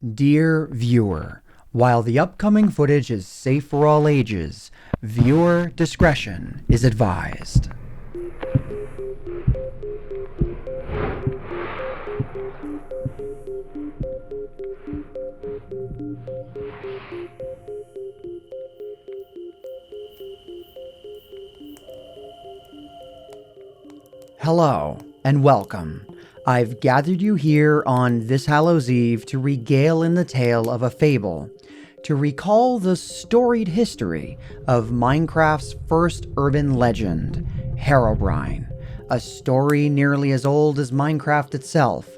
Dear viewer, while the upcoming footage is safe for all ages, viewer discretion is advised. Hello, and welcome. I've gathered you here on this Hallows Eve to regale in the tale of a fable, to recall the storied history of Minecraft's first urban legend, Herobrine, a story nearly as old as Minecraft itself.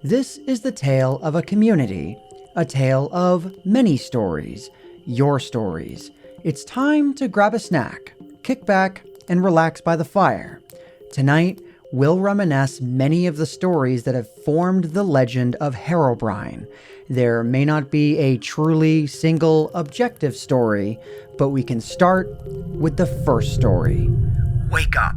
This is the tale of a community, a tale of many stories, your stories. It's time to grab a snack, kick back, and relax by the fire. Tonight, we'll reminisce many of the stories that have formed the legend of Herobrine. There may not be a truly single objective story, but we can start with the first story. Wake up!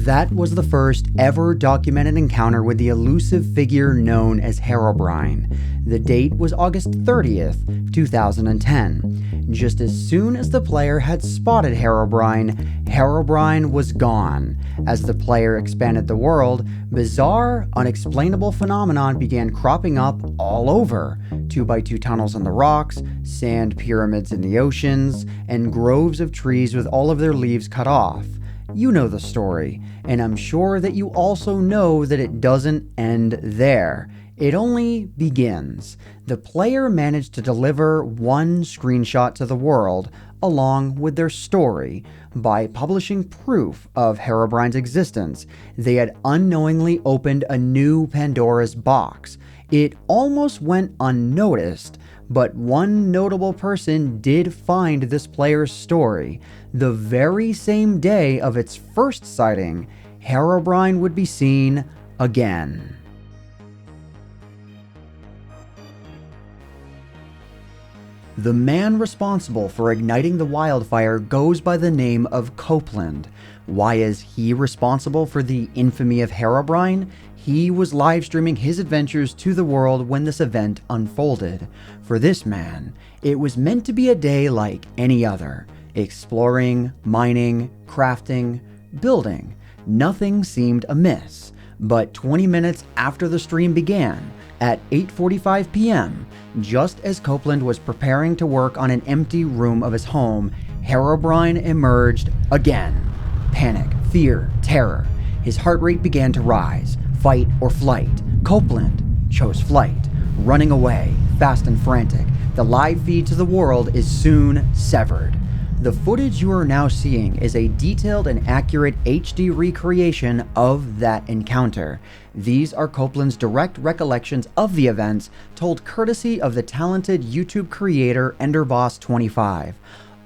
That was the first ever documented encounter with the elusive figure known as Herobrine. The date was August 30th, 2010. Just as soon as the player had spotted Herobrine, Herobrine was gone. As the player expanded the world, bizarre, unexplainable phenomenon began cropping up all over. 2x2 tunnels in the rocks, sand pyramids in the oceans, and groves of trees with all of their leaves cut off. You know the story, and I'm sure that you also know that it doesn't end there. It only begins. The player managed to deliver one screenshot to the world, along with their story. By publishing proof of Herobrine's existence, they had unknowingly opened a new Pandora's box. It almost went unnoticed, but one notable person did find this player's story. The very same day of its first sighting, Herobrine would be seen again. The man responsible for igniting the wildfire goes by the name of Copeland. Why is he responsible for the infamy of Herobrine? He was live streaming his adventures to the world when this event unfolded. For this man, it was meant to be a day like any other. Exploring, mining, crafting, building. Nothing seemed amiss. But 20 minutes after the stream began, at 8:45 p.m., just as Copeland was preparing to work on an empty room of his home, Herobrine emerged again. Panic, fear, terror. His heart rate began to rise. Fight or flight. Copeland chose flight. Running away, fast and frantic. The live feed to the world is soon severed. The footage you are now seeing is a detailed and accurate HD recreation of that encounter. These are Copeland's direct recollections of the events, told courtesy of the talented YouTube creator EnderBoss25.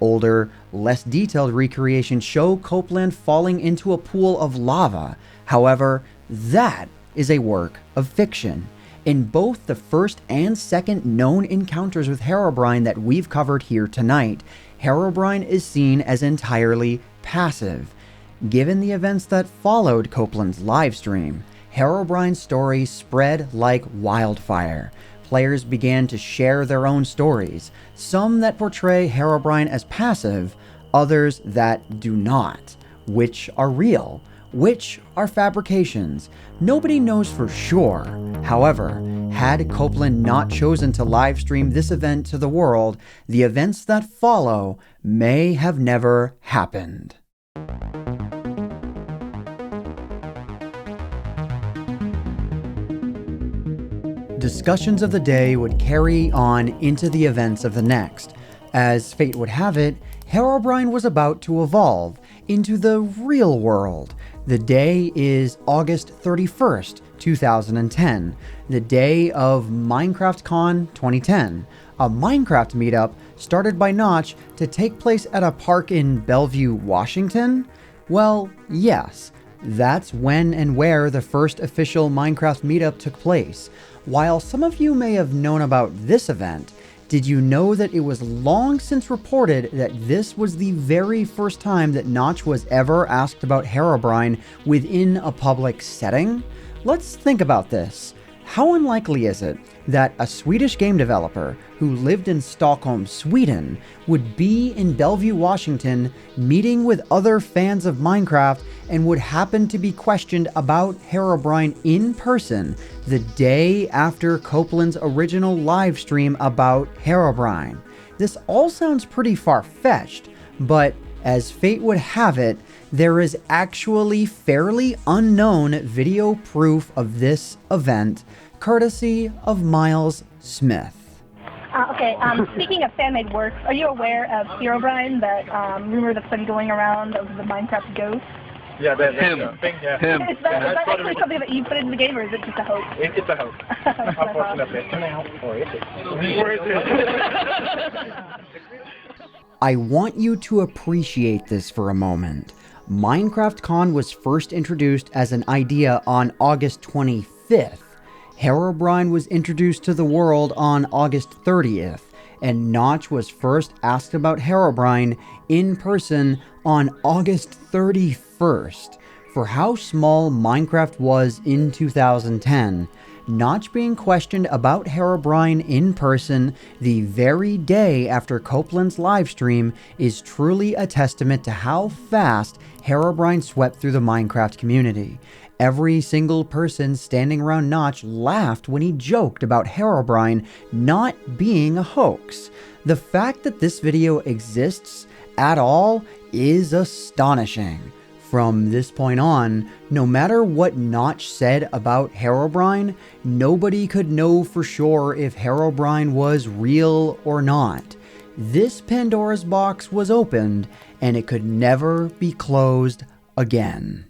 Older, less detailed recreations show Copeland falling into a pool of lava. However, that is a work of fiction. In both the first and second known encounters with Herobrine that we've covered here tonight, Herobrine is seen as entirely passive. Given the events that followed Copeland's livestream, Herobrine's story spread like wildfire. Players began to share their own stories, some that portray Herobrine as passive, others that do not. Which are real? Which are fabrications? Nobody knows for sure. However, had Copeland not chosen to livestream this event to the world, the events that follow may have never happened. discussions of the day would carry on into the events of the next. As fate would have it, Herobrine was about to evolve into the real world. The day is August 31st, 2010, the day of Minecraft Con 2010, a Minecraft meetup started by Notch to take place at a park in Bellevue, Washington? Well, yes, that's when and where the first official Minecraft meetup took place. While some of you may have known about this event, did you know that it was long since reported that this was the very first time that Notch was ever asked about Herobrine within a public setting? Let's think about this. How unlikely is it that a Swedish game developer who lived in Stockholm, Sweden, would be in Bellevue, Washington, meeting with other fans of Minecraft and would happen to be questioned about Herobrine in person the day after Copeland's original live stream about Herobrine? This all sounds pretty far-fetched, but as fate would have it, there is actually fairly unknown video proof of this event, courtesy of Miles Smith. Speaking of fan-made works, are you aware of Herobrine, that rumor that's been going around of the Minecraft ghost? Yeah, Him. Is that actually something that you put in the game, or is it just a hoax? It's a hoax, unfortunately. Or is it? I want you to appreciate this for a moment. Minecraft Con was first introduced as an idea on August 25th. Herobrine was introduced to the world on August 30th, and Notch was first asked about Herobrine in person on August 31st. For how small Minecraft was in 2010, Notch being questioned about Herobrine in person the very day after Copeland's livestream is truly a testament to how fast Herobrine swept through the Minecraft community. Every single person standing around Notch laughed when he joked about Herobrine not being a hoax. The fact that this video exists at all is astonishing. From this point on, no matter what Notch said about Herobrine, nobody could know for sure if Herobrine was real or not. This Pandora's box was opened, and it could never be closed again.